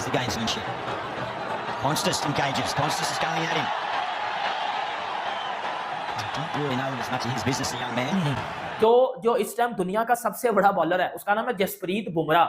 Here's the gamesmanship. Constas engages. Constas is going at him. I don't really know as much of his business, the young man. जो इस time दुनिया का सबसे बड़ा bowler है उसका नाम है जसप्रीत बुमराह।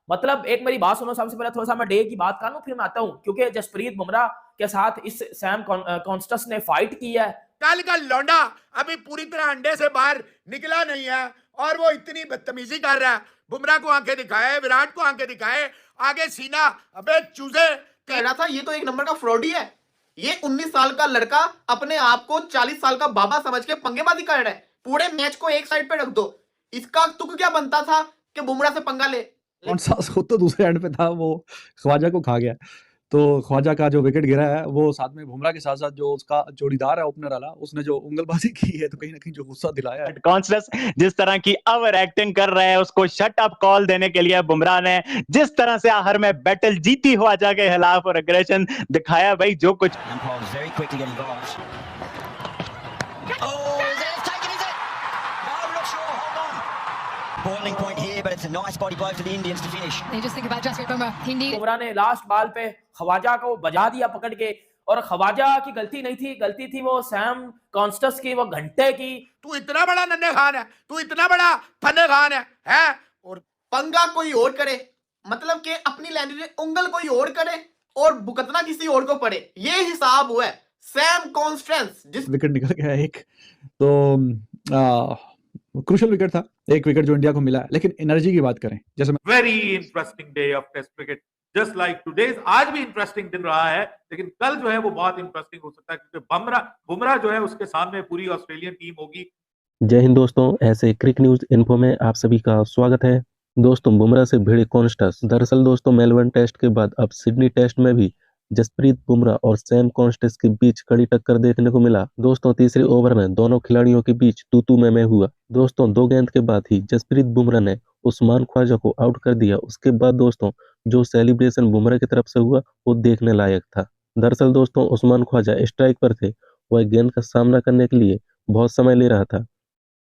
मतलब एक मेरी बात सुनो, सबसे पहले थोड़ा सा मैं डे की बात कर लूं फिर मैं आता हूं, क्योंकि जसप्रीत बुमराह के साथ इस सैम कॉन्स्टस ने फाइट की है। कल का लौंडा अभी पूरी तरह अंडे से बाहर निकला नहीं है और वो इतनी बदतमीजी कर रहा है। बुमराह को आंखें दिखाए, विराट को आंखें दिखाए, आगे सीना, अबे चूजे। कह रहा था ये तो एक नंबर का फ्रॉड ही है। ये 19 साल का लड़का अपने आप को 40 साल का बाबा समझ के पंगेबाजी कर रहा है। पूरे मैच को एक साइड पे रख दो, इसका तुक क्या बनता था कि बुमराह से पंगा ले। कॉन्स्टेंस खुद तो दूसरे एंड पे था, वो ख्वाजा को खा गया। तो ख्वाजा का जो विकेट गिरा है वो साथ में बुमराह के साथ साथ जो उसका जोड़ीदार है ओपनर वाला, उसने जो उंगलबाजी की है तो कहीं ना कहीं जो गुस्सा दिलाया है। कॉन्स्टेंस जिस तरह की ओवर एक्टिंग कर रहे हैं, उसको शट अप कॉल देने के लिए बुमराह ने जिस तरह से आखिर में बैटल जीती ख्वाजा के खिलाफ और एग्रेशन दिखाया, भाई जो कुछ Boiling point here, but it's a nice body blow for the Indians to finish. They just think about Jasprit Bumrah. He needed. Bumrah ने लास्ट बॉल पे ख्वाजा को बजा दिया पकड़ के, और ख्वाजा की गलती नहीं थी, गलती थी वो सैम कॉन्स्टस की, वो घंटे की। तू इतना बड़ा नन्हे खान है, तू इतना बड़ा फन्ने खान है? और पंगा कोई और करे, मतलब कि अपनी लैंड उंगल कोई और करे और भुगतना किसी और को पड़े, ये हिसाब हुआ है। सैम कॉन्स्टेंस जिस विकेट निकल गया एक, तो क्रूशियल विकेट था, एक विकेट जो इंडिया को मिला है। लेकिन एनर्जी की बात करें, जैसे very interesting day of test cricket, just like today's. आज भी इंटरेस्टिंग दिन रहा है, लेकिन कल जो है वो बहुत इंटरेस्टिंग हो सकता है, क्योंकि बुमराह जो है उसके सामने पूरी ऑस्ट्रेलियन टीम होगी। जय हिंद दोस्तों, ऐसे क्रिक न्यूज इन्फो में आप सभी का स्वागत है। दोस्तों, बुमराह से भिड़े कॉन्स्टस। दरअसल दोस्तों, मेलबर्न टेस्ट के बाद अब सिडनी टेस्ट में भी जसप्रीत बुमराह और सैम कॉन्स्टेंस के बीच कड़ी टक्कर देखने को मिला। दोस्तों, तीसरे ओवर में दोनों खिलाड़ियों के बीच तू में हुआ। दोस्तों, 2 गेंद के बाद ही जसप्रीत बुमराह ने उस्मान ख्वाजा को आउट कर दिया। उसके बाद दोस्तों, जो सेलिब्रेशन बुमराह की तरफ से हुआ वो देखने लायक था। दरअसल दोस्तों, उस्मान ख्वाजा स्ट्राइक पर थे, वह गेंद का सामना करने के लिए बहुत समय ले रहा था।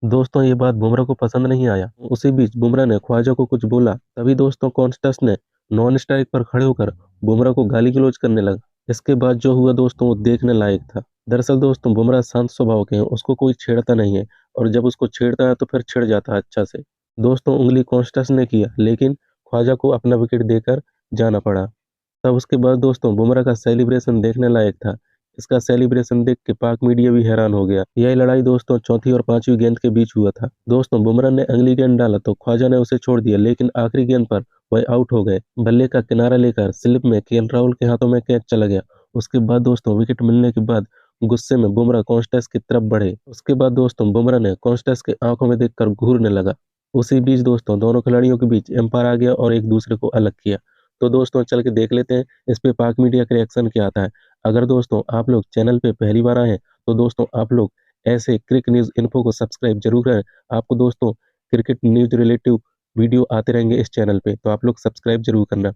दोस्तों, ये बात बुमराह को पसंद नहीं आया। उसी बीच बुमराह ने ख्वाजा को कुछ बोला, तभी दोस्तों कॉन्स्टेंस ने नॉन स्ट्राइक पर खड़े होकर बुमराह को गाली गलौज करने लगा। इसके बाद जो हुआ दोस्तों वो देखने लायक था। दरअसल दोस्तों, बुमराह शांत स्वभाव के हैं, उसको कोई छेड़ता नहीं है, और जब उसको छेड़ता है तो फिर छिड़ जाता है अच्छा से। दोस्तों, उंगली कॉन्स्टेंस ने किया, लेकिन ख्वाजा को अपना विकेट देकर जाना पड़ा। तब उसके बाद दोस्तों बुमराह का सेलिब्रेशन देखने लायक था। इसका सेलिब्रेशन देख के पाक मीडिया भी हैरान हो गया। यह लड़ाई दोस्तों चौथी और 5वीं गेंद के बीच हुआ था। दोस्तों, बुमराह ने अगली गेंद डाला तो ख्वाजा ने उसे छोड़ दिया, लेकिन आखिरी गेंद पर वह आउट हो गए। बल्ले का किनारा लेकर स्लिप में केएल राहुल के हाथों में कैच चला गया। उसके बाद दोस्तों विकेट मिलने के बाद गुस्से में बुमराह कॉन्स्टेंस की तरफ बढ़े। उसके बाद दोस्तों बुमराह ने कॉन्स्टेंस के आंखों में देखकर घूरने लगा। उसी बीच दोस्तों दोनों खिलाड़ियों के बीच एम्पायर आ गया और एक दूसरे को अलग किया। तो दोस्तों चल के देख लेते हैं इस पे पाक मीडिया का रिएक्शन क्या आता है। अगर दोस्तों आप लोग चैनल पे पहली बार आए हैं तो दोस्तों आप लोग ऐसे क्रिक न्यूज इन्फो को सब्सक्राइब जरूर करें। आपको दोस्तों क्रिकेट न्यूज रिलेटिव वीडियो आते रहेंगे इस चैनल पे, तो आप लोग सब्सक्राइब जरूर करना।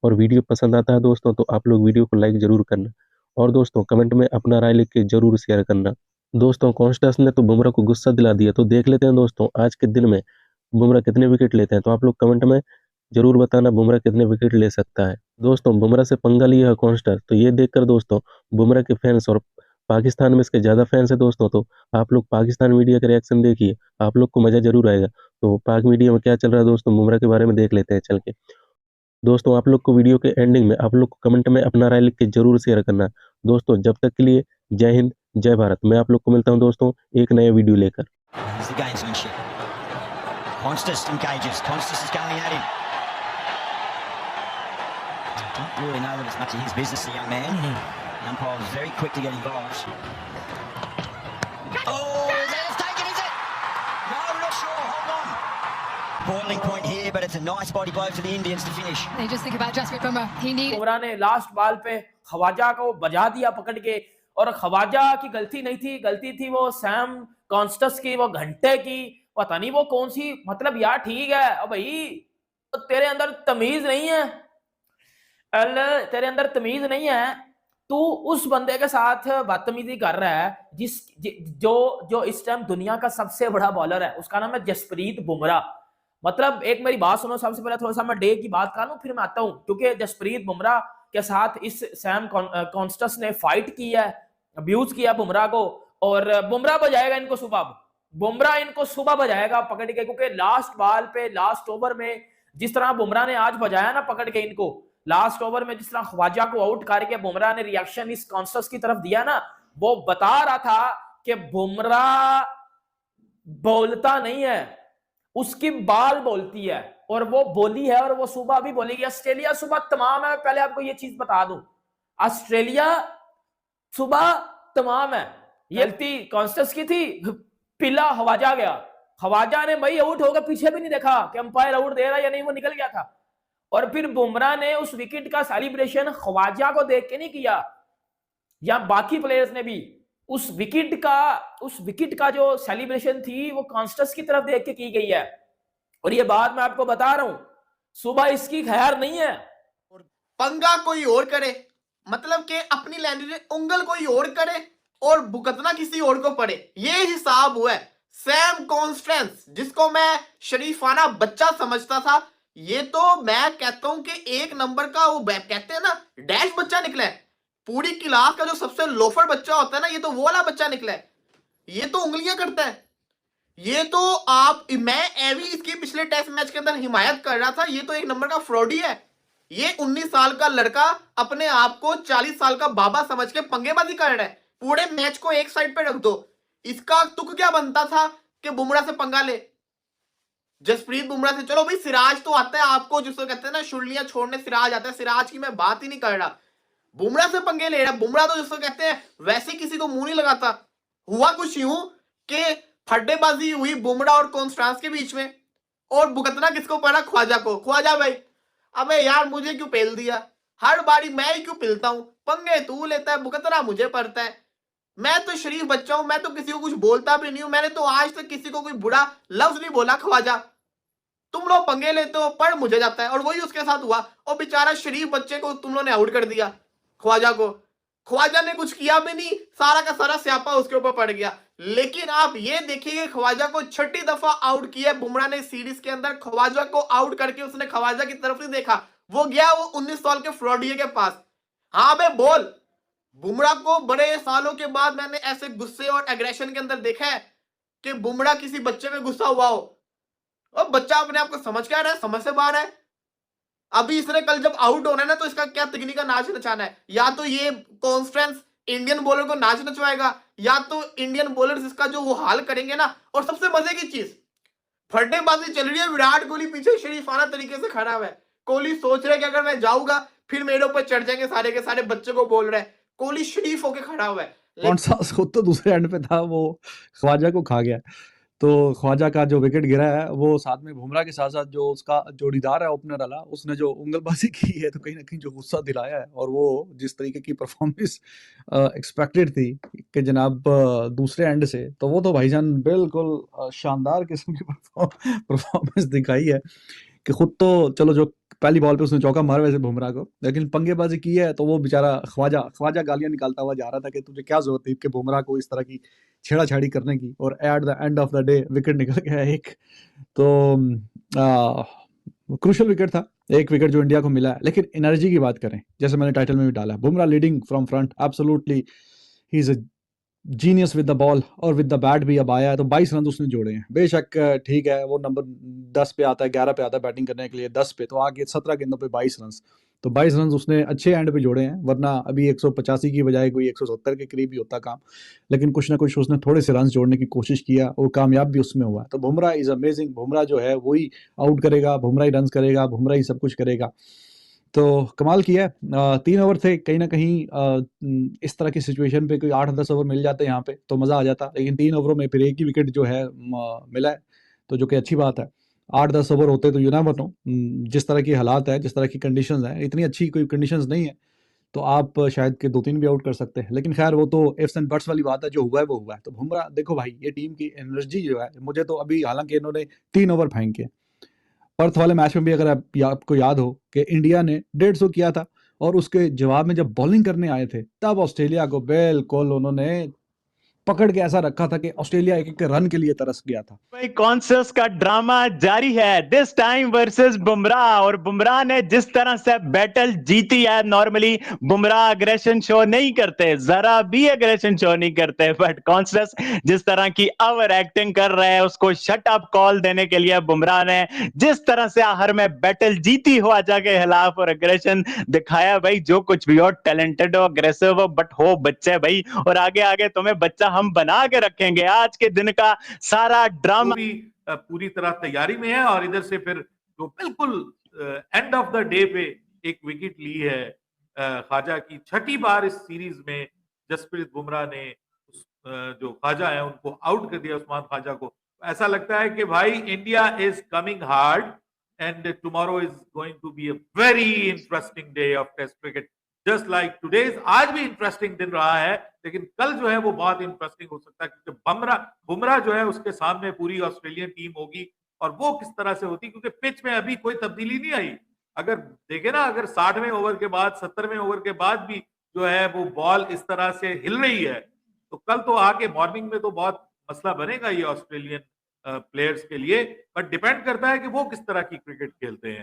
और वीडियो पसंद आता है दोस्तों तो आप लोग वीडियो को लाइक जरूर करना, और दोस्तों कमेंट में अपना राय लिख के जरूर शेयर करना। दोस्तों, कॉन्स्टेंस ने तो बुमराह को गुस्सा दिला दिया, तो देख लेते हैं दोस्तों आज के दिन में बुमराह कितने विकेट लेते हैं। तो आप लोग कमेंट में जरूर बताना बुमराह कितने विकेट ले सकता है। दोस्तों, बुमराह से पंगा लिया है कॉन्स्टेंस, तो ये देखकर दोस्तों बुमराह के फैंस और पाकिस्तान में इसके ज्यादा फैंस है दोस्तों, तो आप लोग पाकिस्तान मीडिया का रिएक्शन देखिए, आप लोग को मजा जरूर आएगा। तो पाक मीडिया में क्या चल रहा है दोस्तों बुमराह के बारे में देख लेते हैं चल के। दोस्तों, आप लोग को वीडियो के एंडिंग में आप लोग को कमेंट में अपना राय लिख के जरूर शेयर करना। दोस्तों, जब तक के लिए जय हिंद, जय भारत। मैं आप लोग को मिलता हूँ दोस्तों एक नए वीडियो लेकर। Constas engages. Constas is going at him. I don't really know as much of his business, the young man. The umpire was very quick to get involved. Oh, it's taken, is it? No, not sure. Hold on. Boiling point here, but it's a nice body blow for the Indians to finish. They just think about Jasprit Bumrah. He needed. Bumrah ने last ball पे ख्वाजा को बजा दिया पकड़ के, और ख्वाजा की गलती नहीं थी, गलती थी वो सैम कॉन्स्टस की, वो घंटे की, पता नहीं वो कौन सी। मतलब यार ठीक है, अब भाई तेरे अंदर तमीज नहीं है, तेरे अंदर तमीज नहीं है, तू उस बंदे के साथ बदतमीजी कर रहा है जो इस टाइम दुनिया का सबसे बड़ा बॉलर है, उसका नाम है जसप्रीत बुमराह। मतलब एक मेरी बात सुनो, सबसे पहले थोड़ा सा मैं डे की बात कर लूं, फिर मैं आता हूं, क्योंकि जसप्रीत बुमराह के साथ इस सैम कॉन्स्टस ने फाइट की है, अब्यूज किया बुमराह को, और बुमराह बजाएगा इनको सुबह, बुमराह इनको सुबह बजाएगा पकड़ के, क्योंकि लास्ट बॉल पे लास्ट ओवर में जिस तरह बुमराह ने आज बजाया ना पकड़ के इनको, लास्ट ओवर में जिस तरह ख्वाजा को आउट करके बुमराह ने रिएक्शन इस कॉन्स्टस की तरफ दिया ना, वो बता रहा था कि बुमराह बोलता नहीं है, उसकी बाल बोलती है, और वो बोली है, और वो सुबह भी बोलेगी। ऑस्ट्रेलिया सुबह तमाम है, पहले आपको ये चीज बता दूं, ऑस्ट्रेलिया सुबह तमाम है। ये गलती कॉन्स्टस की थी, पिला ख्वाजा गया, ख्वाजा ने भाई आउट होकर पीछे भी नहीं देखा कि अंपायर आउट दे रहा है या नहीं, वो निकल गया था। और फिर बुमराह ने उस विकेट का सेलिब्रेशन ख्वाजा को देख के नहीं किया, या बाकी प्लेयर्स ने भी उस विकेट का जो सेलिब्रेशन थी वो कॉन्स्टस की तरफ देख के की गई है। और ये बात मैं आपको बता रहा हूं, सुबह इसकी खैर नहीं है। पंगा कोई और करे, मतलब कि अपनी लैंग्वेज में उंगल कोई और करे और भुगतना किसी और को पड़े, ये हिसाब हुआ है। सैम कॉन्स्टेंस, जिसको मैं शरीफाना बच्चा समझता था, ये तो मैं कहता हूं कि एक नंबर का वो कहते हैं ना डैश बच्चा निकला है। पूरी क्लास का जो सबसे लोफर बच्चा होता है ना, ये तो वो वाला बच्चा निकला है। ये तो उंगलियां करता है, ये तो मैं एवी इसकी पिछले टेस्ट मैच के अंदर हिमायत कर रहा था। ये तो एक नंबर का फ्रॉडी है। ये 19 साल का लड़का अपने आप को 40 साल का बाबा समझ के पंगेबाजी कर रहा है। पूरे मैच को एक साइड पे रख दो, इसका तुक क्या बनता था कि बुमराह से पंगा ले, जसप्रीत बुमराह से। चलो भाई सिराज तो आता है आपको, जिसको कहते हैं ना शुरलियां छोड़ने सिराज आता है, सिराज की मैं बात ही नहीं कर रहा। बुमराह से पंगे ले रहा, बुमराह तो जिसको कहते हैं वैसे किसी को मुंह नहीं लगाता। हुआ कुछ यूं कि फड्डेबाजी हुई बुमराह और कॉन्स्टेंस के बीच में, और भुगतना किसको पड़ा? ख्वाजा को। ख्वाजा भाई अबे यार मुझे क्यों पेल दिया, हर बारी मैं ही क्यों पिलता हूं, पंगे तू लेता है, भुगतना मुझे पड़ता है। मैं तो शरीफ बच्चा हूं, मैं तो किसी को कुछ बोलता भी नहीं हूं, मैंने तो आज तक किसी को कोई बुरा लफ्ज नहीं बोला। ख्वाजा तुम लोग पंगे लेते हो, पर मुझे जाता है, और वही उसके साथ हुआ। और बेचारा शरीफ बच्चे को तुम लोगों ने आउट कर दिया, ख्वाजा को। ख्वाजा ने कुछ किया भी नहीं, सारा का सारा स्यापा उसके ऊपर पड़ गया। लेकिन आप ये देखिए, ख्वाजा को 6ठी दफा आउट किया बुमराह ने सीरीज के अंदर। ख्वाजा को आउट करके उसने ख्वाजा की तरफ नहीं देखा, वो गया वो 19 साल के फ्रॉडिये के पास। हाँ बे बोल, बुमराह को बड़े सालों के बाद मैंने ऐसे गुस्से और एग्रेशन के अंदर देखा है कि बुमराह किसी बच्चे में गुस्सा हुआ हो, और बच्चा अपने आप को समझ क्या रहा है, समझ से बाहर है। अभी इसने कल जब आउट होना है ना, तो इसका क्या तकनीक का नाच नचाना है। या तो ये कॉन्स्टेंस इंडियन बॉलर को नाच नचवाएगा, या तो इंडियन बॉलर्स इसका जो वो हाल करेंगे ना। और सबसे मजे की चीज, फड्डेबाजी चल रही है, विराट कोहली पीछे शरीफाना तरीके से खड़ा हुआ है। कोहली सोच रहा है कि अगर मैं जाऊंगा फिर मेरे ऊपर चढ़ जाएंगे सारे के सारे, बच्चे को बोल रहा है। कोहली शरीफ होके खड़ा हुआ है। कौन-सा खुद तो दूसरे एंड पे था, वो ख्वाजा को खा गया। तो ख्वाजा का जो विकेट गिरा है, वो साथ में बुमराह के साथ-साथ जो उसका जोड़ीदार है ओपनर वाला, उसने जो उंगलबाजी की है, तो कहीं न कहीं जो गुस्सा दिलाया है, और वो जिस तरीके की परफॉर्मेंस एक्सपेक्टेड थी कि जनाब दूसरे एंड से, तो वो तो भाईजान बिल्कुल शानदार किस्म की परफॉर्मेंस दिखाई है कि खुद तो चलो जो पहली बॉल पे उसने चौका मारा वैसे बुमराह को, लेकिन पंगेबाजी की है तो वो बेचारा ख्वाजा गालियां निकालता हुआ जा रहा था कि तुझे क्या जरूरत थी कि बुमराह को इस तरह की छेड़ाछाड़ी करने की, और at the end of the day wicket निकल गया एक। तो क्रूशियल विकेट था, एक विकेट जो इंडिया को मिला है। लेकिन एनर्जी की बात करें, जैसे मैंने टाइटल में भी डाला, Bumrah leading from front, absolutely he is a genius with the ball, और विद द बैट भी अब आया है। तो 22 रन उसने जोड़े हैं। बेशक ठीक है, वो नंबर 10 पे आता है, 11 पे आता है बैटिंग करने के लिए, 10 पे, तो आगे 17 गेंदों पे 22 रन, तो 22 रन उसने अच्छे एंड पे जोड़े हैं। वरना अभी 185 की बजाय कोई 170 के करीब ही होता काम, लेकिन कुछ ना कुछ उसने थोड़े से रन जोड़ने की कोशिश किया, और कामयाब भी उसमें हुआ। तो बुमराह इज अमेजिंग। बुमराह जो है वही आउट करेगा, बुमराह ही रन करेगा, बुमराह ही सब कुछ करेगा। तो कमाल किया है। 3 ओवर थे, कहीं ना कहीं इस तरह की सिचुएशन पे कोई 8-10 ओवर मिल जाते यहाँ पे तो मज़ा आ जाता, लेकिन 3 ओवरों में फिर एक ही विकेट जो है मिला है, तो जो कि अच्छी बात है। 8-10 ओवर होते तो यू नेवर नो, जिस तरह की हालात है, जिस तरह की कंडीशंस हैं, इतनी अच्छी कोई कंडीशंस नहीं है, तो आप शायद के 2-3 भी आउट कर सकते हैं। लेकिन खैर वो तो इफ्स एंड बट्स वाली बात है, जो हुआ है वो हुआ है। तो बुमराह देखो भाई, ये टीम की एनर्जी जो है, मुझे तो अभी, हालांकि इन्होंने 3 ओवर फेंके, पर्थ वाले मैच में भी अगर आपको याद हो कि इंडिया ने 150 किया था, और उसके जवाब में जब बॉलिंग करने आए थे तब ऑस्ट्रेलिया को बिल्कुल उन्होंने पकड़ के ऐसा रखा था कि ऑस्ट्रेलिया एक एक रन के लिए तरस गया था। भाई कॉन्सर्स का ड्रामा जारी है, दिस टाइम वर्सेस बुमराह, और बुमराह ने जिस तरह से बैटल जीती है, नॉर्मली बुमराह अग्रेशन शो नहीं करते, जरा भी अग्रेशन शो नहीं करते, बट कॉन्सर्स जिस तरह की ओवर एक्टिंग कर रहे हैं, उसको शट अप कॉल देने के लिए बुमराह ने जिस तरह से आखिर में बैटल जीती हो आजा के खिलाफ और अग्रेशन दिखाया, भाई जो कुछ भी हो, टैलेंटेड हो, अग्रेसिव हो, बट हो बच्चे भाई, और आगे आगे तुम्हें बच्चा हम बना के रखेंगे। आज के दिन का सारा ड्रामा भी पूरी तरह तैयारी में है, और इधर से फिर जो बिल्कुल एंड ऑफ द डे पे एक विकेट ली है ख्वाजा की, छठी बार इस सीरीज में जसप्रीत बुमराह ने जो ख्वाजा है उनको आउट कर दिया, उस्मान ख्वाजा को। ऐसा लगता है कि भाई India is coming hard and tomorrow is going to be a very interesting day of test cricket, just like today's. आज भी इंटरेस्टिंग दिन रहा है, लेकिन कल जो है वो बहुत इंटरेस्टिंग हो सकता है, क्योंकि बुमराह जो है उसके सामने पूरी ऑस्ट्रेलियन टीम होगी, और वो किस तरह से होती, क्योंकि पिच में अभी कोई तब्दीली नहीं आई। अगर देखे ना, अगर 60वें ओवर के बाद, 70वें ओवर के बाद भी जो है वो बॉल इस तरह से हिल रही है, तो कल तो आके मॉर्निंग में तो बहुत मसला बनेगा ये ऑस्ट्रेलियन प्लेयर्स के लिए, बट डिपेंड करता है कि वो किस तरह की क्रिकेट खेलते हैं।